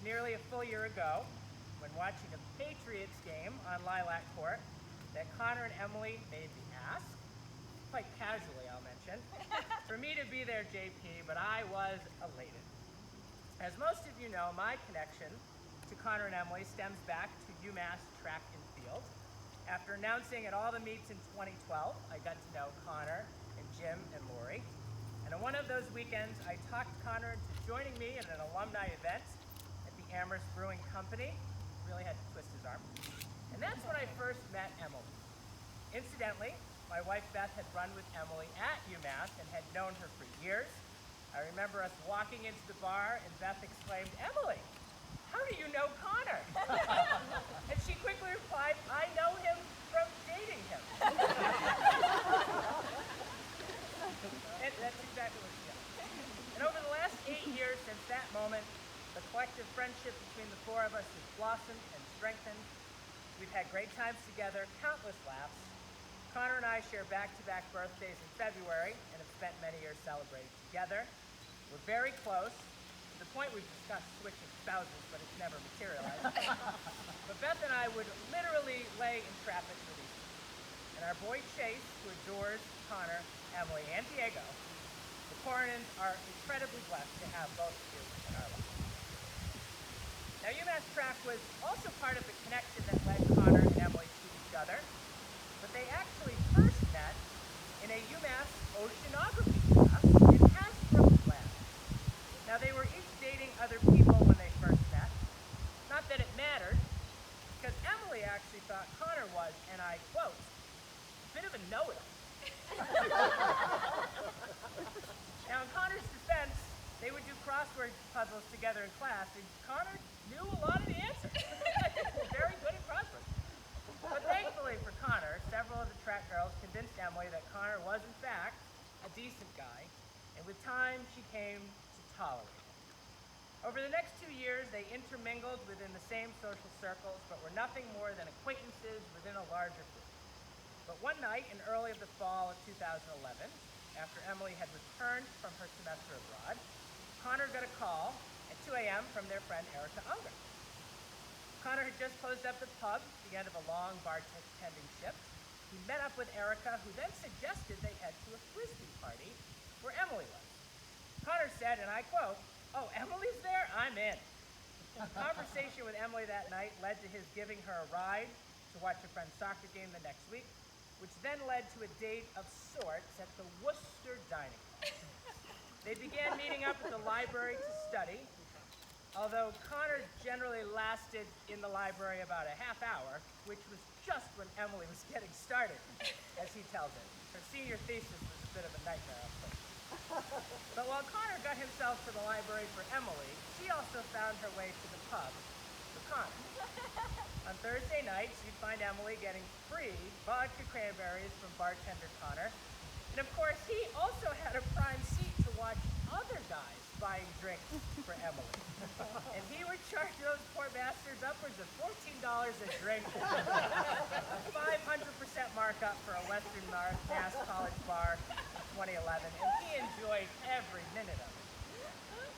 nearly a full year ago, when watching a Patriots game on Lilac Court, that Connor and Emily made the ask, quite casually I'll mention, for me to be their JP, but I was elated. As most of you know, my connection to Connor and Emily stems back to UMass track and field. After announcing at all the meets in 2012, I got to know Connor and Jim and Lori. And on one of those weekends, I talked Connor into joining me at an alumni event at the Amherst Brewing Company. Really had to twist his arm. And that's when I first met Emily. Incidentally, my wife Beth had run with Emily at UMass and had known her for years. I remember us walking into the bar and Beth exclaimed, "Emily, how do you know Connor?" And she quickly replied, "I know him from dating him." And that's exactly what she did. And over the last 8 years since that moment, the collective friendship between the four of us has blossomed and strengthened. We've had great times together, countless laughs. Connor and I share back-to-back birthdays in February and have spent many years celebrating together. We're very close, to the point we've discussed switching spouses, but it's never materialized. But Beth and I would literally lay in traffic for these. And our boy Chase, who adores Connor, Emily, and Diego, the Coronins are incredibly blessed to have both of you in our lives. Now, UMass track was also part of the connection that led Connor and Emily to each other, but they actually first met in a UMass oceanography class in Hasbro Lab. Now, they were each dating other people when they first met. Not that it mattered, because Emily actually thought Connor was, and I quote, "a bit of a know-it-all." Now, in Connor's defense, they would do crossword puzzles together in class, and Connor knew a lot of the answers. Very good at crosswords. But thankfully for Connor, several of the track girls convinced Emily that Connor was, in fact, a decent guy, and with time, she came to tolerate him. Over the next 2 years, they intermingled within the same social circles, but were nothing more than acquaintances within a larger group. But one night in early of the fall of 2011, after Emily had returned from her semester abroad, Connor got a call at 2 a.m. from their friend Erica Unger. Connor had just closed up the pub at the end of a long bartending shift. He met up with Erica, who then suggested they head to a Frisbee party where Emily was. Connor said, and I quote, "Oh, Emily's there? I'm in." The conversation with Emily that night led to his giving her a ride to watch a friend's soccer game the next week, which then led to a date of sorts at the Worcester Dining Hall. They began meeting up at the library to study, although Connor generally lasted in the library about a half hour, which was just when Emily was getting started, as he tells it. Her senior thesis was a bit of a nightmare, of course. But while Connor got himself to the library for Emily, she also found her way to the pub for Connor. On Thursday nights, you'd find Emily getting free vodka cranberries from bartender Connor. And of course, he also had a prime seat to watch other guys buying drinks for Emily. And he would charge those poor bastards upwards of $14 a drink, a 500% markup for a Western Mass college bar in 2011, and he enjoyed every minute of it.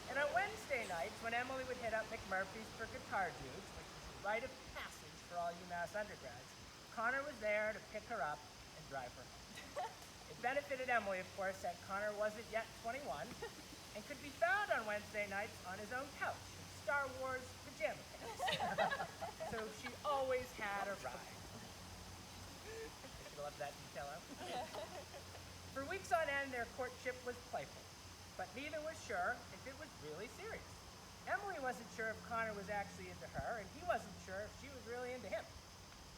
And on Wednesday nights, when Emily would hit up McMurphy's for guitar dudes, which is a rite of passage for all UMass undergrads, Connor was there to pick her up and drive her home. It benefited Emily, of course, that Connor wasn't yet 21 and could be found on Wednesday nights on his own couch in Star Wars pajama pants. So she always had a ride. I should have left that detail out. For weeks on end, their courtship was playful, but neither was sure if it was really serious. Emily wasn't sure if Connor was actually into her, and he wasn't sure if she was really into him.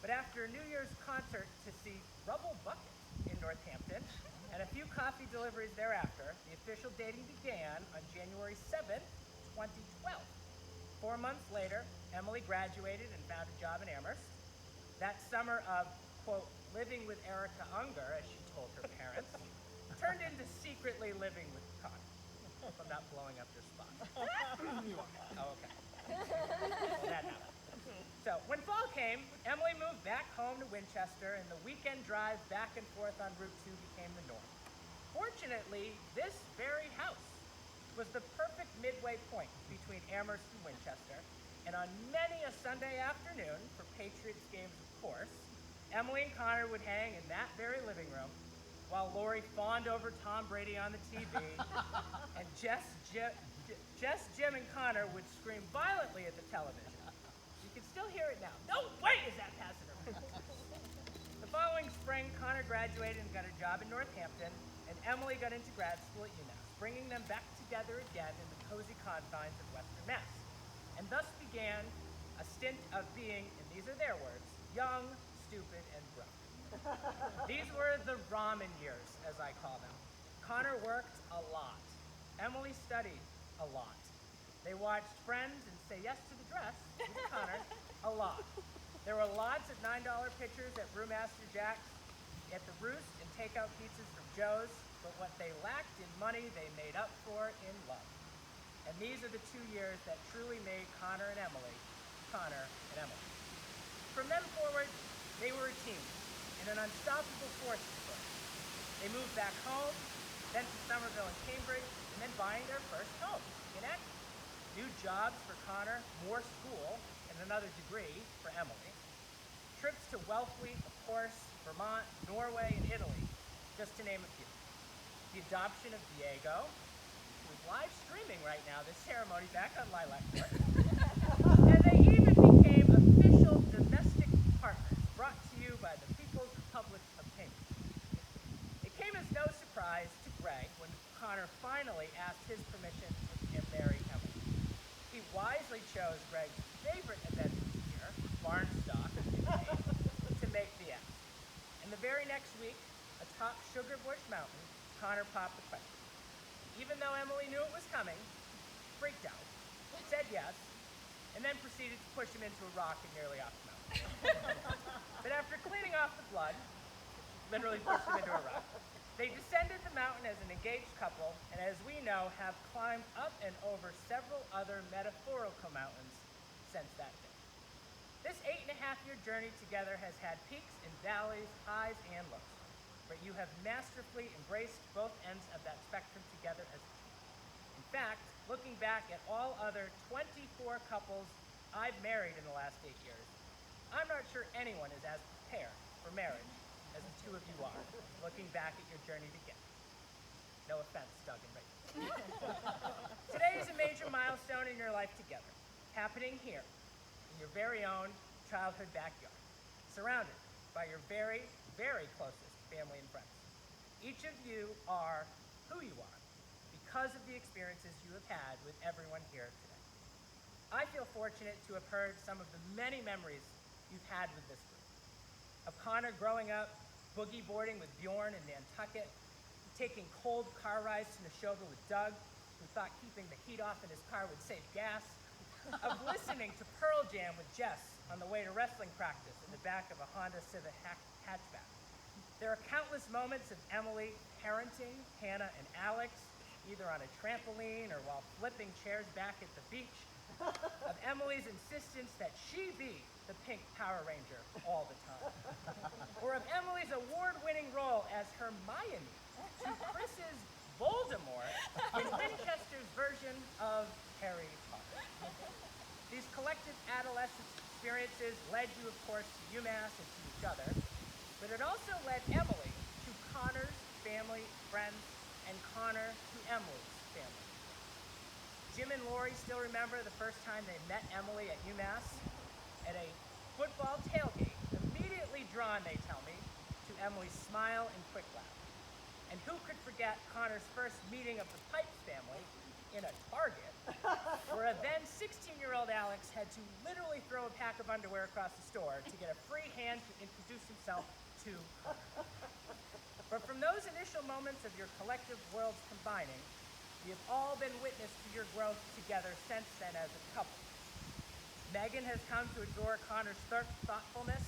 But after a New Year's concert to see Rubble Bucket in Northampton, and a few coffee deliveries thereafter, the official dating began on January 7th, 2012. 4 months later, Emily graduated and found a job in Amherst. That summer of, quote, living with Erica Unger, as she told her parents, turned into secretly living with Connor. If I'm not blowing up your spot. Oh, okay. Well, that happened. So, when fall came, Emily moved back home to Winchester, and the weekend drive back and forth on Route 2 became the norm. Fortunately, this very house was the perfect midway point between Amherst and Winchester, and on many a Sunday afternoon, for Patriots games of course, Emily and Connor would hang in that very living room while Lori fawned over Tom Brady on the TV, and Jess, Jim, and Connor would scream violently at the television. You can still hear it now. No way is that passing around. The following spring, Connor graduated and got a job in Northampton, and Emily got into grad school at UMass, bringing them back together again in the cozy confines of Western Mass. And thus began a stint of being, and these are their words, young, stupid, and broke. These were the ramen years, as I call them. Connor worked a lot. Emily studied a lot. They watched Friends and Say Yes to the Dress with Connor a lot. There were lots of $9 pitchers at Brewmaster Jack's, at the Roost, and takeout pizzas from Joe's, but what they lacked in money, they made up for in love. And these are the 2 years that truly made Connor and Emily. From then forward, they were a team, and an unstoppable force to push. They moved back home, then to Somerville and Cambridge, and then buying their first home in Acton. New jobs for Connor, more school, and another degree for Emily. Trips to Wellfleet, of course, Vermont, Norway, and Italy, just to name a few. The adoption of Diego, who is live streaming right now this ceremony back on Lilac Court. And they even became official domestic partners, brought to you by the People's Republic of Cambridge. It came as no surprise to Greg when Connor finally asked his permission to marry Emily. He wisely chose Greg's favorite event of the year, Barnstock, to make the ask. And the very next week, atop Sugar Bush Mountain, Connor popped the question. Even though Emily knew it was coming, freaked out, said yes, and then proceeded to push him into a rock and nearly off the mountain. But after cleaning off the blood, literally pushed him into a rock, they descended the mountain as an engaged couple, and as we know, have climbed up and over several other metaphorical mountains since that day. This 8.5-year journey together has had peaks and valleys, highs and lows, but you have masterfully embraced both ends of that spectrum together as a team. In fact, looking back at all other 24 couples I've married in the last 8 years, I'm not sure anyone is as prepared for marriage as the two of you are, looking back at your journey together. No offense, Doug and Rachel. Today is a major milestone in your life together, happening here, in your very own childhood backyard, surrounded by your very, very closest family and friends. Each of you are who you are because of the experiences you have had with everyone here today. I feel fortunate to have heard some of the many memories you've had with this group. Of Connor growing up, boogie boarding with Bjorn in Nantucket, taking cold car rides to Neshoba with Doug, who thought keeping the heat off in his car would save gas, of listening to Pearl Jam with Jess on the way to wrestling practice in the back of a Honda Civic hatchback. There are countless moments of Emily parenting Hannah and Alex, either on a trampoline or while flipping chairs back at the beach, of Emily's insistence that she be the pink Power Ranger all the time, or of Emily's award-winning role as Hermione to Chris's Voldemort in Winchester's version of Harry Potter. These collective adolescent experiences led you, of course, to UMass and to each other, but it also led Emily to Connor's family, friends, and Connor to Emily's family. Jim and Lori still remember the first time they met Emily at UMass at a football tailgate, immediately drawn, they tell me, to Emily's smile and quick laugh. And who could forget Connor's first meeting of the Pipes family in a Target, where a then 16-year-old Alex had to literally throw a pack of underwear across the store to get a free hand to introduce himself to Connor. But from those initial moments of your collective worlds combining, we have all been witness to your growth together since then as a couple. Megan has come to adore Connor's thoughtfulness,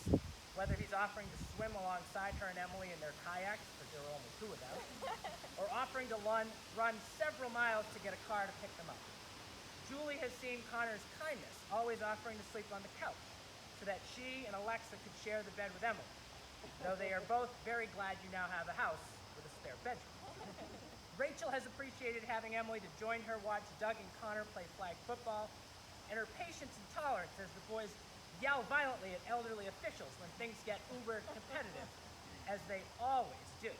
whether he's offering to swim alongside her and Emily in their kayaks, because there were only 2 of them, or offering to run several miles to get a car to pick them up. Julie has seen Connor's kindness, always offering to sleep on the couch, so that she and Alexa could share the bed with Emily, though they are both very glad you now have a house with a spare bedroom. Rachel has appreciated having Emily to join her watch Doug and Connor play flag football, and her patience and tolerance as the boys yell violently at elderly officials when things get uber competitive, as they always do.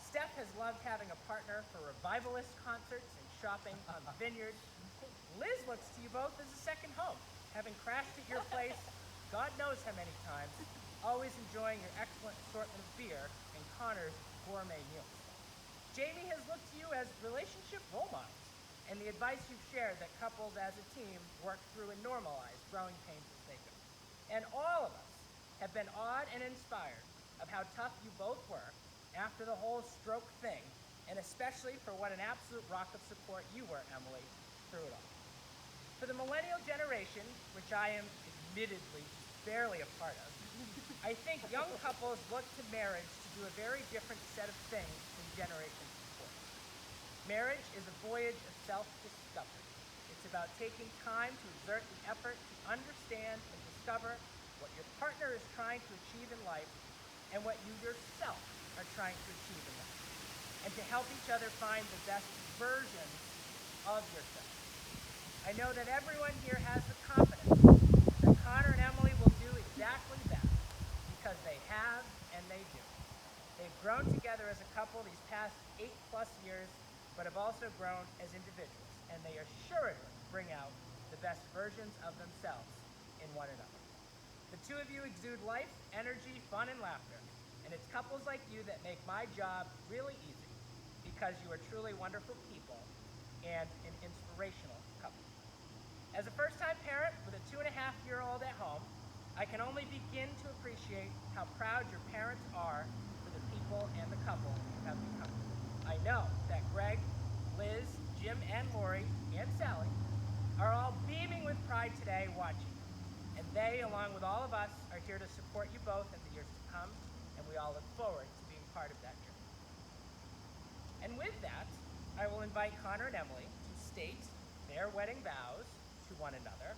Steph has loved having a partner for revivalist concerts and shopping on the vineyard. Liz looks to you both as a second home, having crashed at your place God knows how many times, always enjoying your excellent assortment of beer and Connor's gourmet meals. Jamie has looked to you as relationship role models, and the advice you've shared that couples as a team work through and normalize growing pains as they go. And all of us have been awed and inspired of how tough you both were after the whole stroke thing, and especially for what an absolute rock of support you were, Emily, through it all. For the millennial generation, which I am admittedly barely a part of, I think young couples look to marriage to do a very different set of things than generations before. Marriage is a voyage of self-discovery. It's about taking time to exert the effort to understand and discover what your partner is trying to achieve in life and what you yourself are trying to achieve in life, and to help each other find the best versions of yourself. I know that everyone here has the confidence that Connor and Emily will do exactly that, because they have and they do. They've grown together as a couple these past 8+ years, but have also grown as individuals, and they assuredly bring out the best versions of themselves in one another. The two of you exude life, energy, fun, and laughter, and it's couples like you that make my job really easy, because you are truly wonderful people and an inspirational couple. As a first-time parent with a 2.5-year-old at home, I can only begin to appreciate how proud your parents are for the people and the couple you have become. I know that Greg, Liz, Jim, and Lori, and Sally are all beaming with pride today watching. And they, along with all of us, are here to support you both in the years to come, and we all look forward to being part of that journey. And with that, I will invite Connor and Emily to state their wedding vows to one another.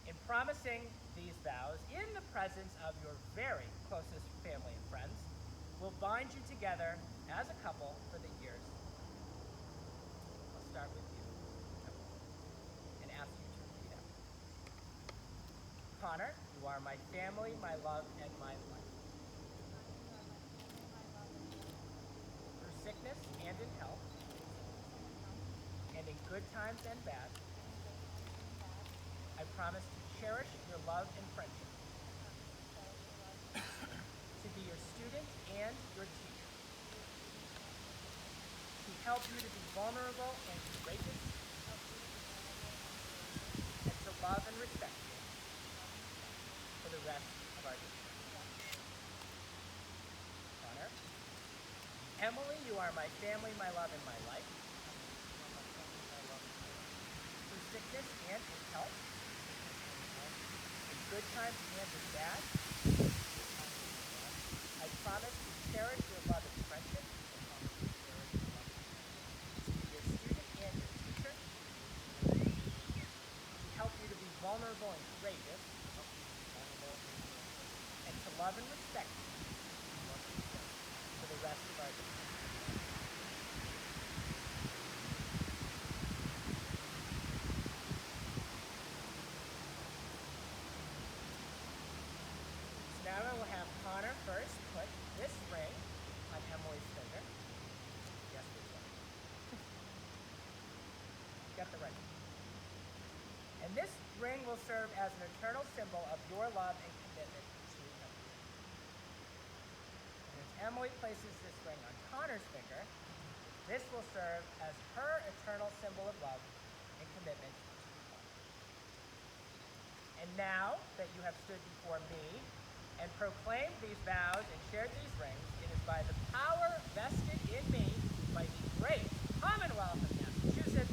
In promising these vows in the presence of your very closest family and friends, will bind you together as a couple for the years. I'll start with you, Emily, and ask you to repeat after me. Connor, you are my family, my love, and my life. Through sickness and in health, and in good times and bad, I promise to cherish your love and friendship, to be your student and your teacher, to help you to be vulnerable and courageous, and to love and respect you for the rest of our days. Connor, Emily, you are my family, my love, and my life. Through sickness and in health, good times and in bad, I promise to cherish your love and friendship, to be your student and your teacher, to help you to be vulnerable and courageous, and to love and respect you for the rest of our days. Now I will have Connor first put this ring on Emily's finger. Yes, this one. You got the right one. And this ring will serve as an eternal symbol of your love and commitment to Emily. And as Emily places this ring on Connor's finger, this will serve as her eternal symbol of love and commitment to Connor. And now that you have stood before me and proclaimed these vows and shared these rings, it is by the power vested in me by the great Commonwealth of Massachusetts